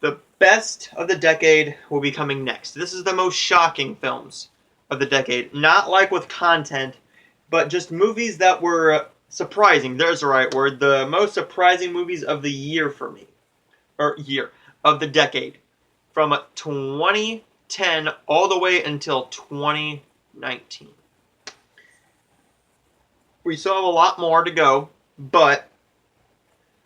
The best of the decade will be coming next. This is the most shocking films of the decade. Not like with content, but just movies that were surprising. There's the right word. The most surprising movies of the year for me. Or year. Of the decade. From 2010 all the way until 2019. We still have a lot more to go, but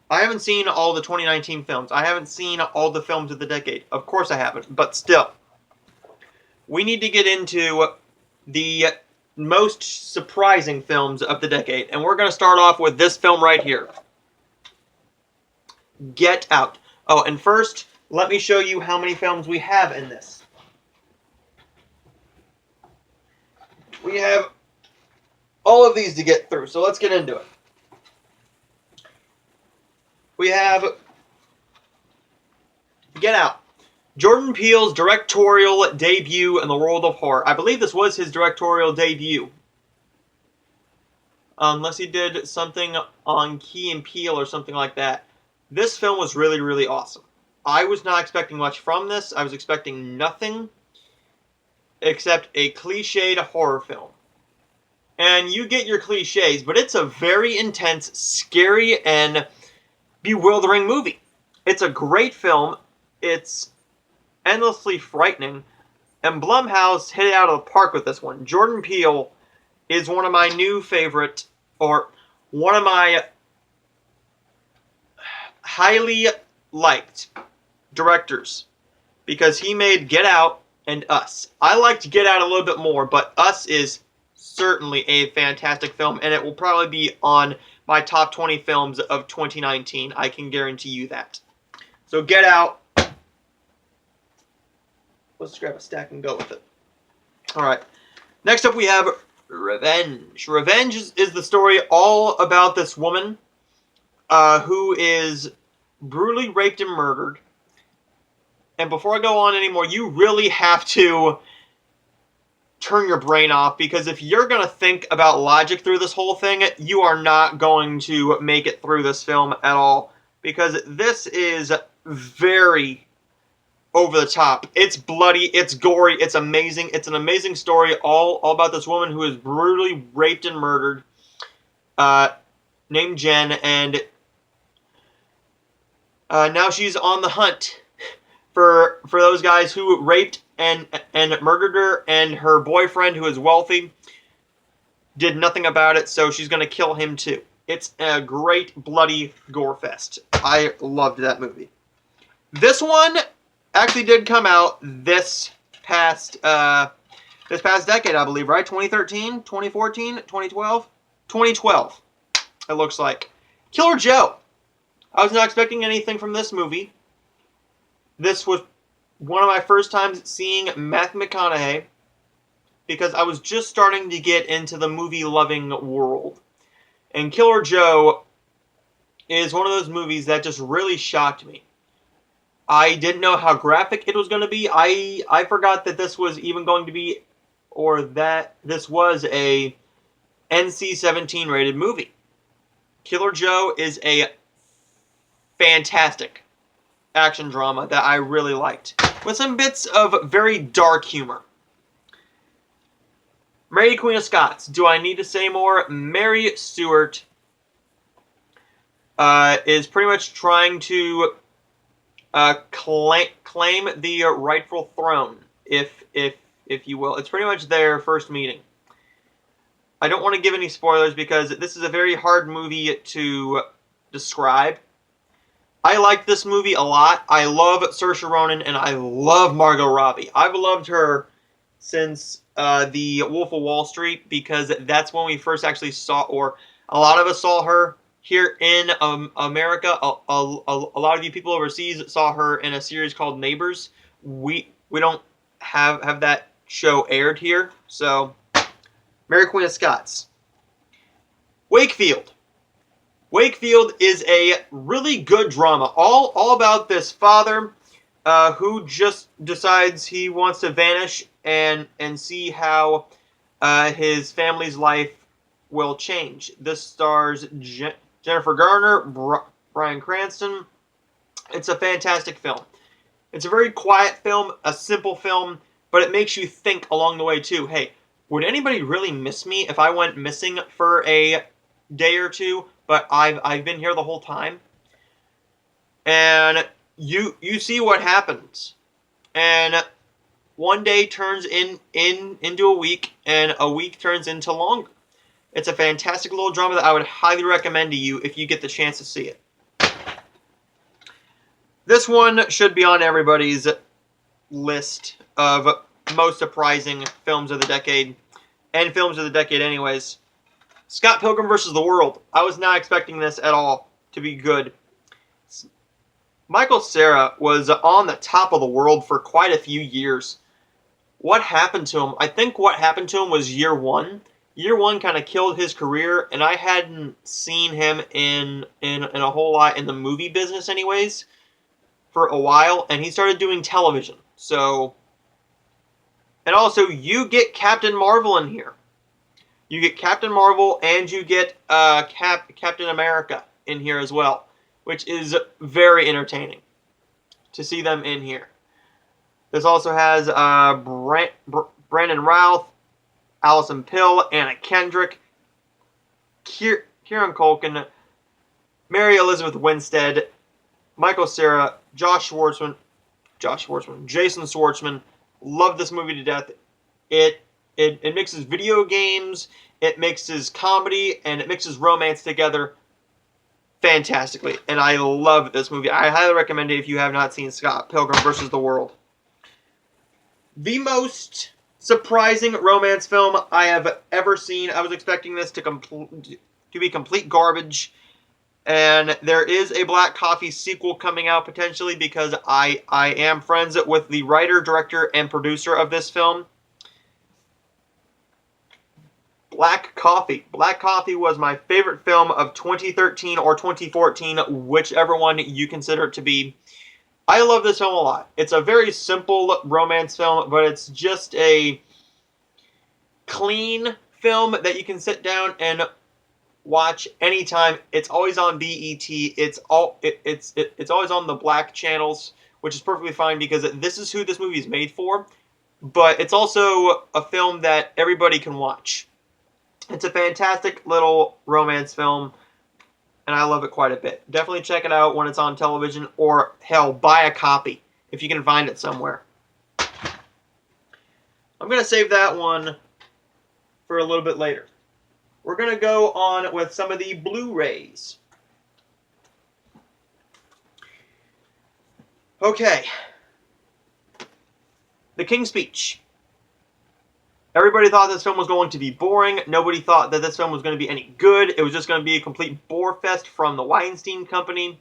I haven't seen all the 2019 films. I haven't seen all the films of the decade. Of course I haven't, but still. We need to get into the most surprising films of the decade. And we're going to start off with this film right here. Get Out. Oh, and first, let me show you how many films we have in this. We have all of these to get through, so let's get into it. We have Get Out. Jordan Peele's directorial debut in the world of horror. I believe this was his directorial debut. Unless he did something on Key and Peele or something like that. This film was really, really awesome. I was not expecting much from this. I was expecting nothing except a cliched horror film. And you get your cliches, but it's a very intense, scary, and bewildering movie. It's a great film. It's endlessly frightening. And Blumhouse hit it out of the park with this one. Jordan Peele is one of my new favorite, or one of my highly liked directors. Because he made Get Out and Us. I liked Get Out a little bit more, but Us is certainly a fantastic film. And it will probably be on my top 20 films of 2019. I can guarantee you that. So Get Out. Let's grab a stack and go with it. Alright. Next up we have Revenge. Revenge is the story all about this woman who is brutally raped and murdered. And before I go on anymore, you really have to turn your brain off, because if you're going to think about logic through this whole thing, you are not going to make it through this film at all, because this is very over the top. It's bloody, it's gory, it's amazing. It's an amazing story all about this woman who is brutally raped and murdered, named Jen, and now she's on the hunt for those guys who raped and murdered her, and her boyfriend, who is wealthy, did nothing about it, so she's going to kill him too. It's a great bloody gore fest. I loved that movie. This one actually did come out this past decade, I believe, right? 2013, 2014, 2012? 2012, it looks like. Killer Joe. I was not expecting anything from this movie. This was one of my first times seeing Matthew McConaughey, because I was just starting to get into the movie-loving world. And Killer Joe is one of those movies that just really shocked me. I didn't know how graphic it was going to be. I forgot that this was even going to be, or that this was a NC-17 rated movie. Killer Joe is a fantastic action drama that I really liked, with some bits of very dark humor. Mary Queen of Scots. Do I need to say more? Mary Stuart is pretty much trying to claim the rightful throne, if you will. It's pretty much their first meeting. I don't want to give any spoilers, because this is a very hard movie to describe. I like this movie a lot. I love Saoirse Ronan, and I love Margot Robbie. I've loved her since The Wolf of Wall Street, because that's when we first actually saw, or a lot of us saw her here in America. A lot of you people overseas saw her in a series called Neighbors. We don't have that show aired here. So, Mary Queen of Scots. Wakefield. Wakefield is a really good drama, all about this father who just decides he wants to vanish and see how his family's life will change. This stars Jennifer Garner, Bryan Cranston. It's a fantastic film. It's a very quiet film, a simple film, but it makes you think along the way too. Hey, would anybody really miss me if I went missing for a day or two, but I've been here the whole time? And you see what happens. And one day turns into a week, and a week turns into longer. It's a fantastic little drama that I would highly recommend to you if you get the chance to see it. This one should be on everybody's list of most surprising films of the decade, and films of the decade anyways. Scott Pilgrim vs. the World. I was not expecting this at all to be good. Michael Cera was on the top of the world for quite a few years. What happened to him? I think what happened to him was year one. Year one kind of killed his career, and I hadn't seen him in a whole lot in the movie business anyways for a while, and he started doing television. So, and also you get Captain Marvel in here. You get Captain Marvel, and you get Captain America in here as well, which is very entertaining to see them in here. This also has Brandon Routh, Alison Pill, Anna Kendrick, Kieran Culkin, Mary Elizabeth Winstead, Michael Cera, Jason Schwartzman. Love this movie to death. It mixes video games, it mixes comedy, and it mixes romance together fantastically. And I love this movie. I highly recommend it if you have not seen Scott Pilgrim vs. the World. The most surprising romance film I have ever seen. I was expecting this to be complete garbage. And there is a Black Coffee sequel coming out potentially because I am friends with the writer, director, and producer of this film. Black Coffee. Black Coffee was my favorite film of 2013 or 2014, whichever one you consider it to be. I love this film a lot. It's a very simple romance film, but it's just a clean film that you can sit down and watch anytime. It's always on BET. It's always on the black channels, which is perfectly fine because this is who this movie is made for. But it's also a film that everybody can watch. It's a fantastic little romance film, and I love it quite a bit. Definitely check it out when it's on television, or hell, buy a copy if you can find it somewhere. I'm going to save that one for a little bit later. We're going to go on with some of the Blu-rays. Okay. The King's Speech. Everybody thought this film was going to be boring. Nobody thought that this film was going to be any good. It was just going to be a complete bore fest from the Weinstein Company.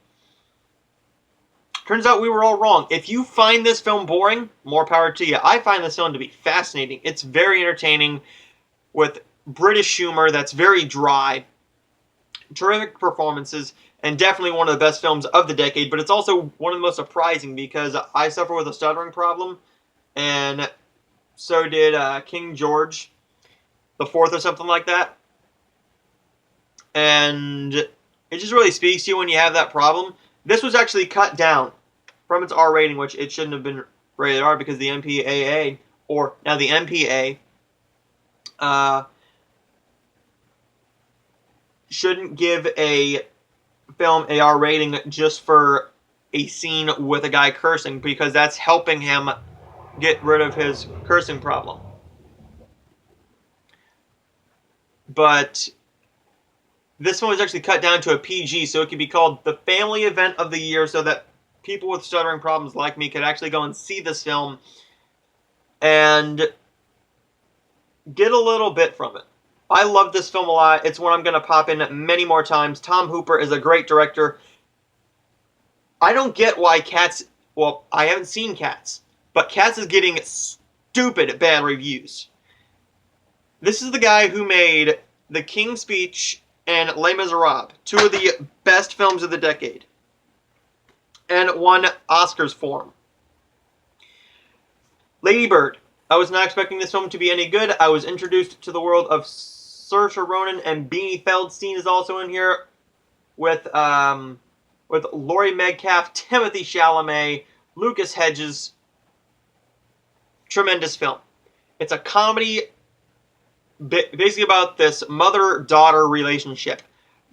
Turns out we were all wrong. If you find this film boring, more power to you. I find this film to be fascinating. It's very entertaining with British humor that's very dry. Terrific performances, and definitely one of the best films of the decade. But it's also one of the most surprising because I suffer with a stuttering problem, and so did King George the Fourth or something like that. And it just really speaks to you when you have that problem. This was actually cut down from its R rating, which it shouldn't have been rated R because the MPAA, or now the MPA, shouldn't give a film a R rating just for a scene with a guy cursing, because that's helping him get rid of his cursing problem. But this one was actually cut down to a PG, so it could be called the family event of the year, so that people with stuttering problems like me could actually go and see this film and get a little bit from it. I love this film a lot. It's one I'm going to pop in many more times. Tom Hooper is a great director. I don't get why Cats... Well, I haven't seen Cats, but Cats is getting stupid bad reviews. This is the guy who made The King's Speech and Les Miserables, two of the best films of the decade, and won Oscars for them. Lady Bird. I was not expecting this film to be any good. I was introduced to the world of Saoirse Ronan, and Beanie Feldstein is also in here with Laurie Metcalf, Timothée Chalamet, Lucas Hedges' tremendous film. It's a comedy basically about this mother-daughter relationship.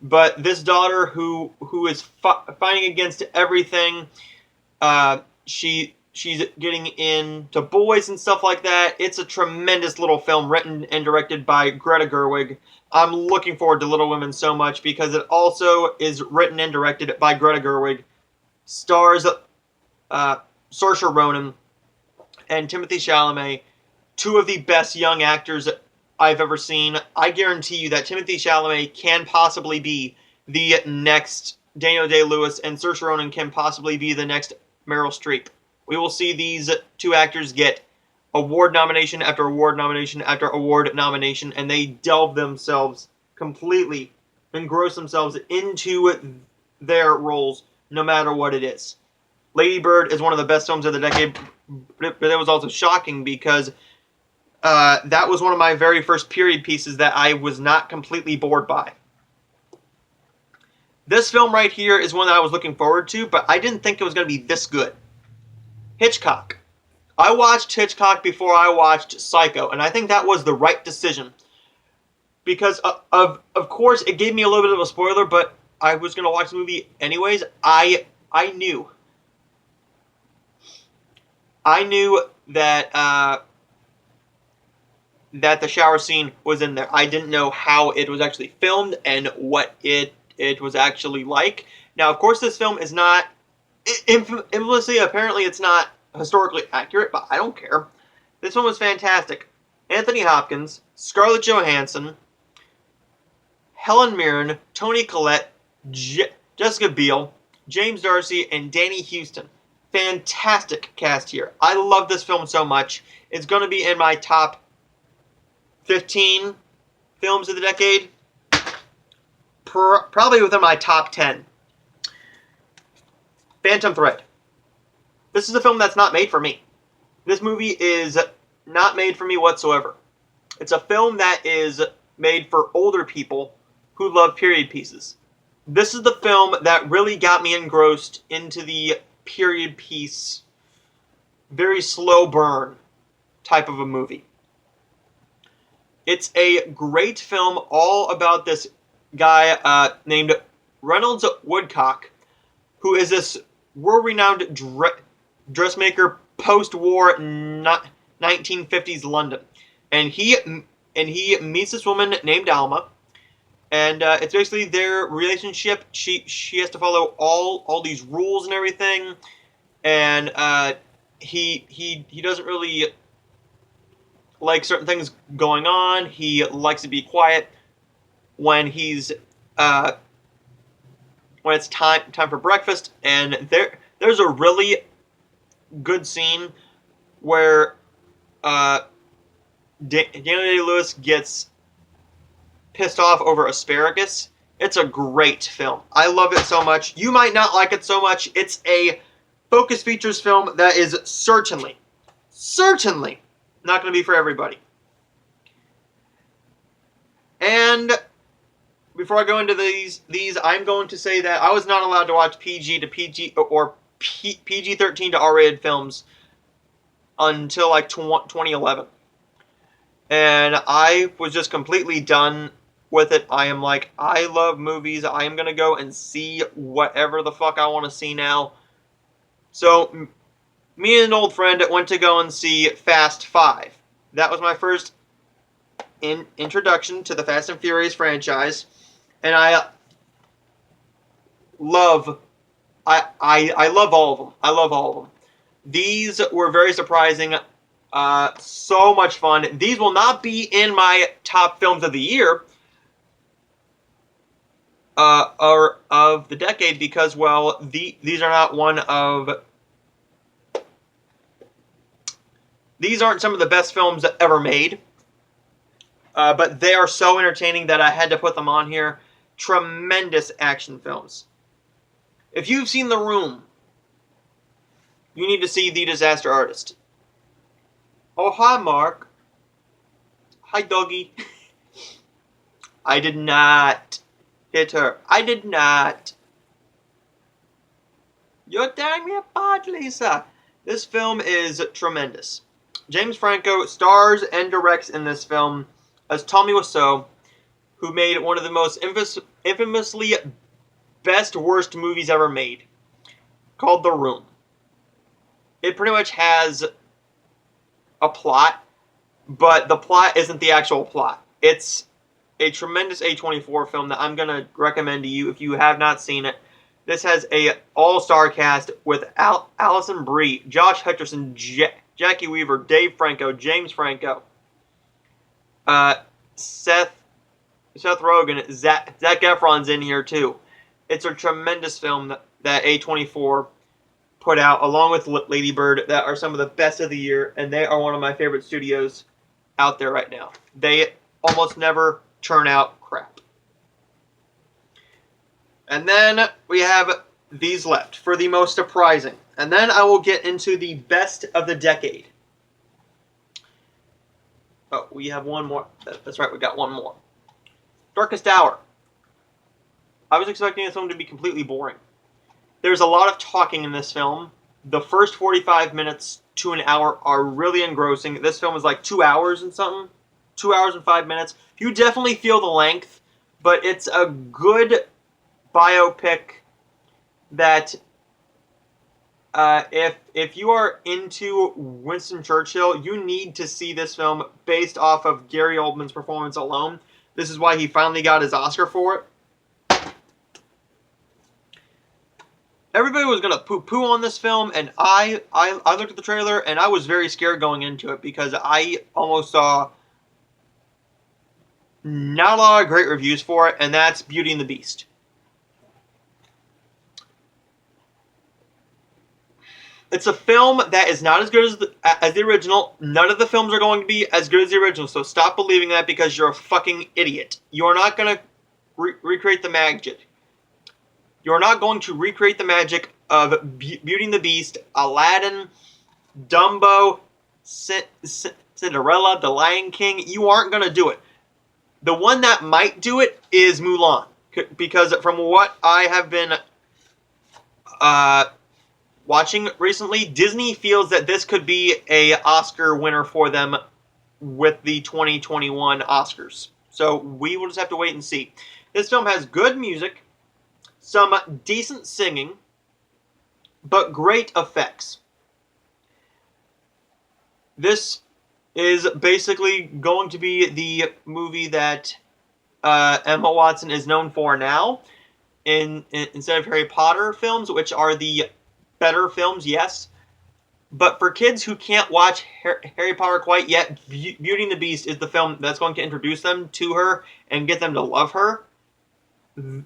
But this daughter who is fighting against everything, she's getting into boys and stuff like that. It's a tremendous little film written and directed by Greta Gerwig. I'm looking forward to Little Women so much because it also is written and directed by Greta Gerwig. Stars Saoirse Ronan and Timothée Chalamet, two of the best young actors I've ever seen. I guarantee you that Timothée Chalamet can possibly be the next Daniel Day-Lewis, and Saoirse Ronan can possibly be the next Meryl Streep. We will see these two actors get award nomination after award nomination after award nomination, and they delve themselves completely, engross themselves into their roles, no matter what it is. Lady Bird is one of the best films of the decade, but it was also shocking because that was one of my very first period pieces that I was not completely bored by. This film right here is one that I was looking forward to, but I didn't think it was going to be this good. Hitchcock. I watched Hitchcock before I watched Psycho, and I think that was the right decision. Because, of course, it gave me a little bit of a spoiler, but I was going to watch the movie anyways. I knew that that the shower scene was in there. I didn't know how it was actually filmed and what it was actually like. Now, of course, this film is not, infamously, apparently it's not historically accurate, but I don't care. This one was fantastic. Anthony Hopkins, Scarlett Johansson, Helen Mirren, Toni Collette, Jessica Biel, James Darcy, and Danny Huston. Fantastic cast here. I love this film so much. It's going to be in my top 15 films of the decade. Probably within my top 10. Phantom Thread. This is a film that's not made for me. This movie is not made for me whatsoever. It's a film that is made for older people who love period pieces. This is the film that really got me engrossed into the period piece, very slow burn type of a movie. It's a great film all about this guy named Reynolds Woodcock, who is this world-renowned dressmaker post-war 1950s London. And he meets this woman named Alma, and it's basically their relationship. She has to follow all these rules and everything, and he doesn't really like certain things going on. He likes to be quiet when he's when it's time for breakfast. And there's a really good scene where Daniel Day-Lewis gets pissed off over asparagus. It's a great film. I love it so much. You might not like it so much. It's a Focus Features film that is certainly not going to be for everybody. And before I go into these, I'm going to say that I was not allowed to watch PG or PG-13 to R-rated films until like 2011. And I was just completely done with it. I am like, I love movies. I am going to go and see whatever the fuck I want to see now. So, me and an old friend went to go and see Fast 5. That was my first introduction to the Fast and Furious franchise. And I love all of them. I love all of them. These were very surprising. So much fun. These will not be in my top films of the year or of the decade because, well, these are not one of... These aren't some of the best films ever made. But they are so entertaining that I had to put them on here. Tremendous action films. If you've seen The Room, you need to see The Disaster Artist. Oh, hi, Mark. Hi, doggy. I did not hit her. I did not. You're tearing me apart, Lisa. This film is tremendous. James Franco stars and directs in this film as Tommy Wiseau, who made one of the most infamously best worst movies ever made, called The Room. It pretty much has a plot, but the plot isn't the actual plot. It's a tremendous A24 film that I'm going to recommend to you if you have not seen it. This has a all-star cast with Alison Brie, Josh Hutcherson, Jackie Weaver, Dave Franco, James Franco, Seth Rogen, Zac Efron's in here too. It's a tremendous film that A24 put out, along with Lady Bird, that are some of the best of the year, and they are one of my favorite studios out there right now. They almost never churn out crap. And then we have these left for the most surprising. And then I will get into the best of the decade. Oh, we have one more. That's right, we got one more. Darkest Hour. I was expecting this film to be completely boring. There's a lot of talking in this film. The first 45 minutes to an hour are really engrossing. This film is like 2 hours and something. 2 hours and 5 minutes. You definitely feel the length, but it's a good biopic that if you are into Winston Churchill, you need to see this film based off of Gary Oldman's performance alone. This is why he finally got his Oscar for it. Everybody was going to poo-poo on this film, and I looked at the trailer, and I was very scared going into it because I almost saw not a lot of great reviews for it, and that's Beauty and the Beast. It's a film that is not as good as the original. None of the films are going to be as good as the original, so stop believing that because you're a fucking idiot. You are not going to recreate the magic. You're not going to recreate the magic of Beauty and the Beast, Aladdin, Dumbo, Cinderella, The Lion King. You aren't going to do it. The one that might do it is Mulan, because from what I have been watching recently, Disney feels that this could be a Oscar winner for them with the 2021 Oscars. So we will just have to wait and see. This film has good music, some decent singing, but great effects. This is basically going to be the movie that Emma Watson is known for now, instead of Harry Potter films, which are the better films, yes. But for kids who can't watch Harry Potter quite yet, Beauty and the Beast is the film that's going to introduce them to her and get them to love her.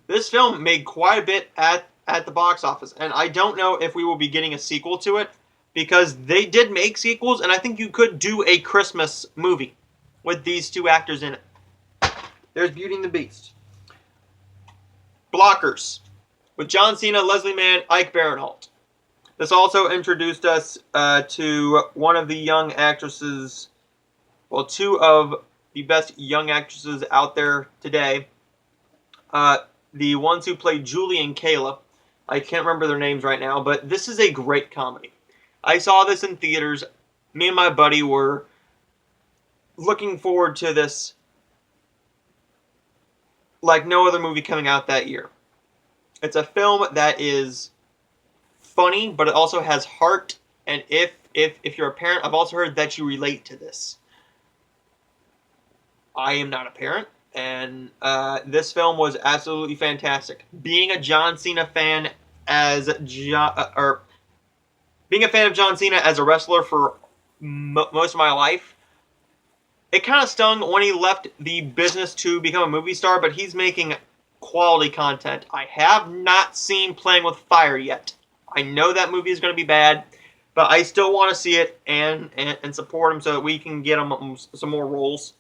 This film made quite a bit at the box office, and I don't know if we will be getting a sequel to it, because they did make sequels, and I think you could do a Christmas movie with these two actors in it. There's Beauty and the Beast. Blockers, with John Cena, Leslie Mann, Ike Barinholtz. This also introduced us to one of the young actresses, well, two of the best young actresses out there today. The ones who played Julie and Kayla. I can't remember their names right now, but this is a great comedy. I saw this in theaters. Me and my buddy were looking forward to this like no other movie coming out that year. It's a film that is funny, but it also has heart, and if you're a parent, I've also heard that you relate to this. I am not a parent, and this film was absolutely fantastic. Being a John Cena fan being a fan of John Cena as a wrestler for most of my life, it kind of stung when he left the business to become a movie star, but he's making quality content. I have not seen Playing with Fire yet. I know that movie is going to be bad, but I still want to see it and support him so that we can get him some more roles.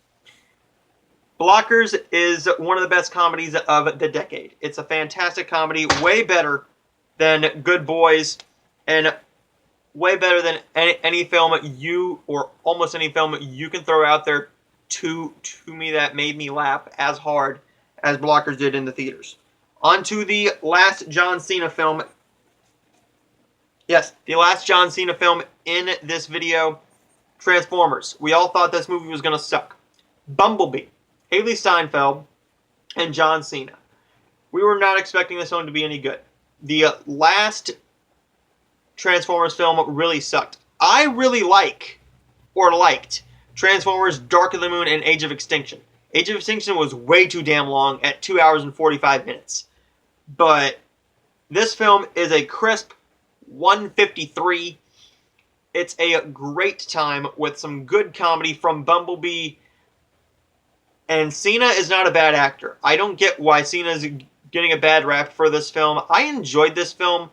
Blockers is one of the best comedies of the decade. It's a fantastic comedy, way better than Good Boys, and way better than any film or almost any film you can throw out there to me that made me laugh as hard as Blockers did in the theaters. On to the last John Cena film, Yes, the last John Cena film in this video, Transformers. We all thought this movie was going to suck. Bumblebee, Haley Steinfeld, and John Cena. We were not expecting this one to be any good. The last Transformers film really sucked. I really liked Transformers, Dark of the Moon, and Age of Extinction. Age of Extinction was way too damn long at 2 hours and 45 minutes. But this film is a crisp 153. It's a great time with some good comedy from Bumblebee. And Cena is not a bad actor. I don't get why Cena is getting a bad rap for this film. I enjoyed this film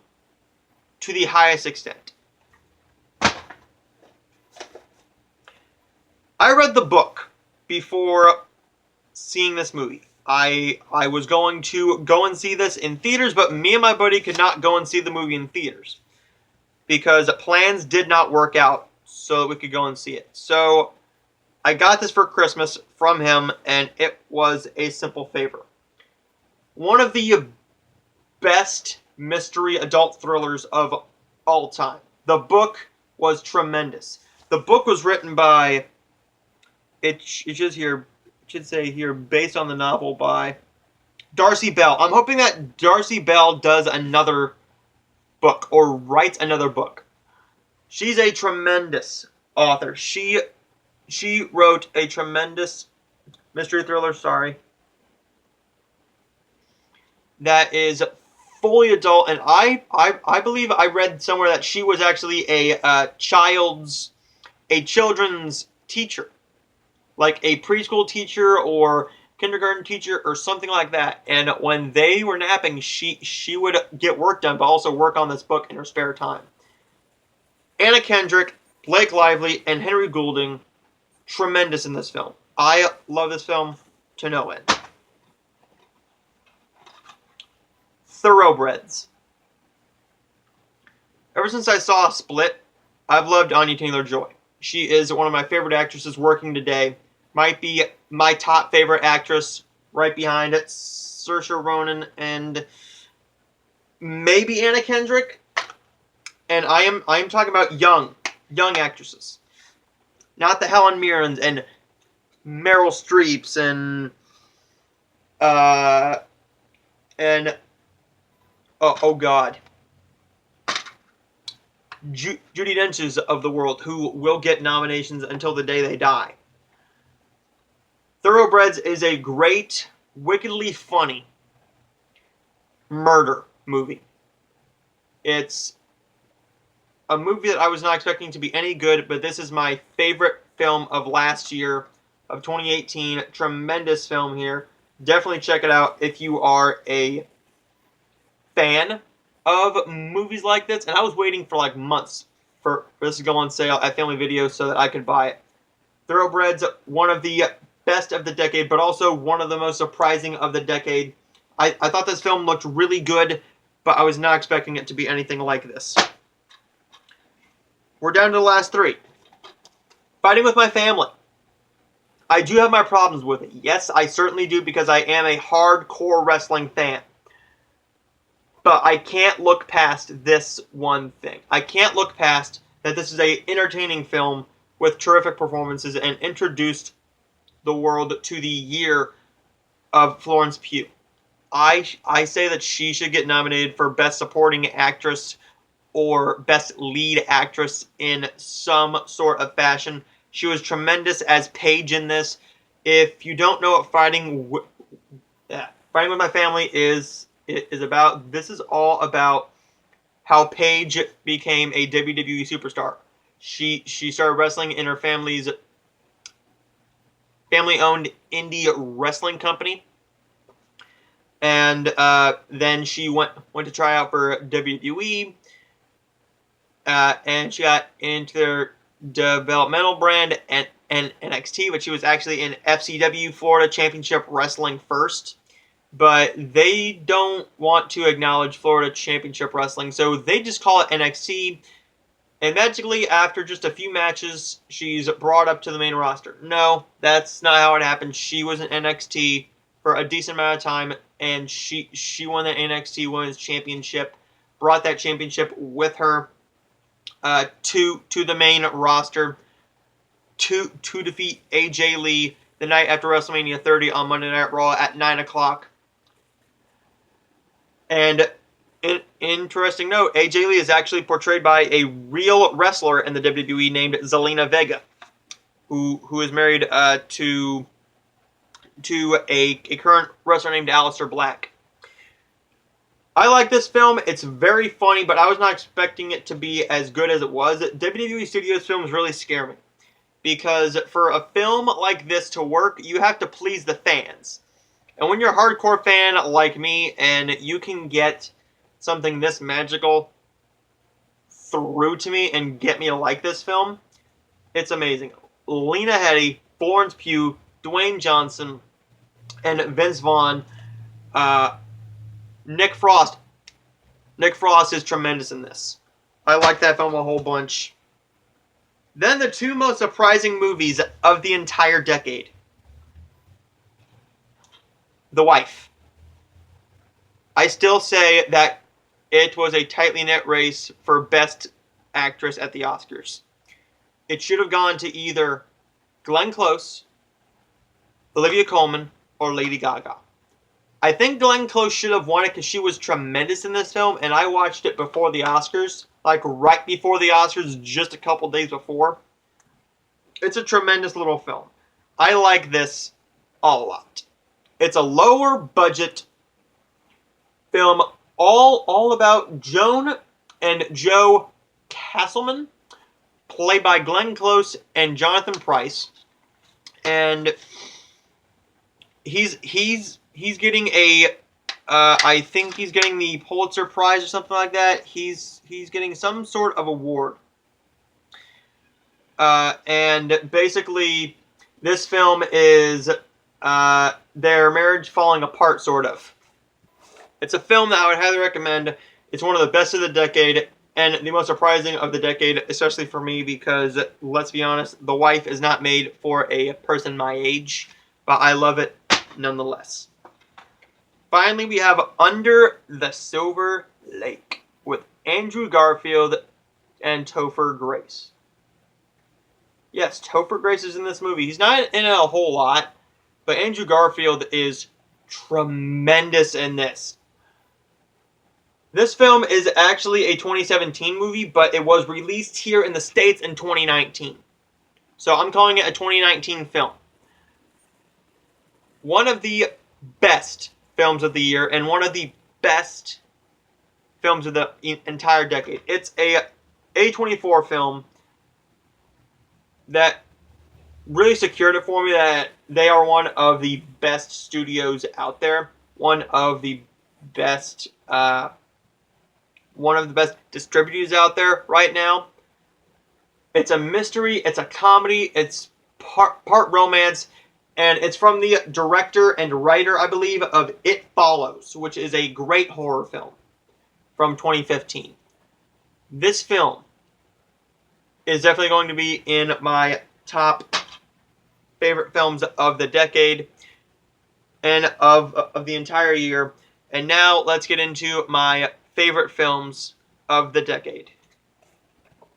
to the highest extent. I read the book before seeing this movie. I was going to go and see this in theaters, but me and my buddy could not go and see the movie in theaters because plans did not work out so that we could go and see it. So I got this for Christmas from him, and it was a simple favor. One of the best mystery adult thrillers of all time. The book was tremendous. The book was written by, it should say here, based on the novel by Darcy Bell. I'm hoping that Darcy Bell does another book or writes another book. She's a tremendous author. She wrote a tremendous mystery thriller, that is fully adult, and I believe I read somewhere that she was actually a children's teacher, like a preschool teacher or kindergarten teacher or something like that. And when they were napping, she would get work done, but also work on this book in her spare time. Anna Kendrick, Blake Lively, and Henry Goulding, tremendous in this film. I love this film to no end. Thoroughbreds. Ever since I saw Split, I've loved Anya Taylor-Joy. She is one of my favorite actresses working today. Might be my top favorite actress, right behind it, Saoirse Ronan and maybe Anna Kendrick. And I am talking about young actresses, not the Helen Mirrens and Meryl Streeps and oh God, Judi Dench's of the world, who will get nominations until the day they die. Thoroughbreds is a great, wickedly funny murder movie. It's a movie that I was not expecting to be any good, but this is my favorite film of last year, of 2018. Tremendous film here. Definitely check it out if you are a fan of movies like this. And I was waiting for like months for this to go on sale at Family Video so that I could buy it. Thoroughbreds, one of the best of the decade, but also one of the most surprising of the decade. I thought this film looked really good, but I was not expecting it to be anything like this. We're down to the last three. Fighting with My Family. I do have my problems with it. Yes, I certainly do, because I am a hardcore wrestling fan. But I can't look past this one thing. I can't look past that this is an entertaining film with terrific performances and introduced the world to the year of Florence Pugh. I say that she should get nominated for Best Supporting Actress or Best Lead Actress in some sort of fashion. She was tremendous as Paige in this. If you don't know what Fighting with My Family is about, this is all about how Paige became a WWE superstar. She started wrestling in her family-owned indie wrestling company. And then she went to try out for WWE. And she got into their developmental brand and NXT, but she was actually in FCW, Florida Championship Wrestling first. But they don't want to acknowledge Florida Championship Wrestling, so they just call it NXT. And magically, after just a few matches, she's brought up to the main roster. No, that's not how it happened. She was in NXT for a decent amount of time, and she won the NXT Women's Championship, brought that championship with her to the main roster to defeat AJ Lee the night after WrestleMania 30 on Monday Night Raw at 9 o'clock. And interesting note, AJ Lee is actually portrayed by a real wrestler in the WWE named Zelina Vega, who is married to a current wrestler named Aleister Black. I like this film. It's very funny, but I was not expecting it to be as good as it was. WWE Studios films really scare me, because for a film like this to work, you have to please the fans. And when you're a hardcore fan like me, and you can get something this magical through to me and get me to like this film, it's amazing. Lena Headey, Florence Pugh, Dwayne Johnson, and Vince Vaughn. Nick Frost. Nick Frost is tremendous in this. I like that film a whole bunch. Then the two most surprising movies of the entire decade. The Wife. I still say that it was a tightly knit race for Best Actress at the Oscars. It should have gone to either Glenn Close, Olivia Colman, or Lady Gaga. I think Glenn Close should have won it because she was tremendous in this film, and I watched it before the Oscars, like right before the Oscars, just a couple days before. It's a tremendous little film. I like this a lot. It's a lower budget film, all about Joan and Joe Castleman, played by Glenn Close and Jonathan Pryce, and he's getting a I think he's getting the Pulitzer Prize or something like that. He's getting some sort of award. And basically, this film is their marriage falling apart, sort of. It's a film that I would highly recommend. It's one of the best of the decade, and the most surprising of the decade, especially for me, because, let's be honest, The Wife is not made for a person my age, but I love it nonetheless. Finally, we have Under the Silver Lake with Andrew Garfield and Topher Grace. Yes, Topher Grace is in this movie. He's not in it a whole lot, but Andrew Garfield is tremendous in this. This film is actually a 2017 movie, but it was released here in the States in 2019. So I'm calling it a 2019 film. One of the best films of the year, and one of the best films of the entire decade. It's a A24 film that really secured it for me that they are one of the best studios out there. One of the best distributors out there right now. It's a mystery, it's a comedy, it's part romance, and it's from the director and writer, I believe, of It Follows, which is a great horror film from 2015. This film is definitely going to be in my top favorite films of the decade and of the entire year. And now let's get into my favorite films of the decade.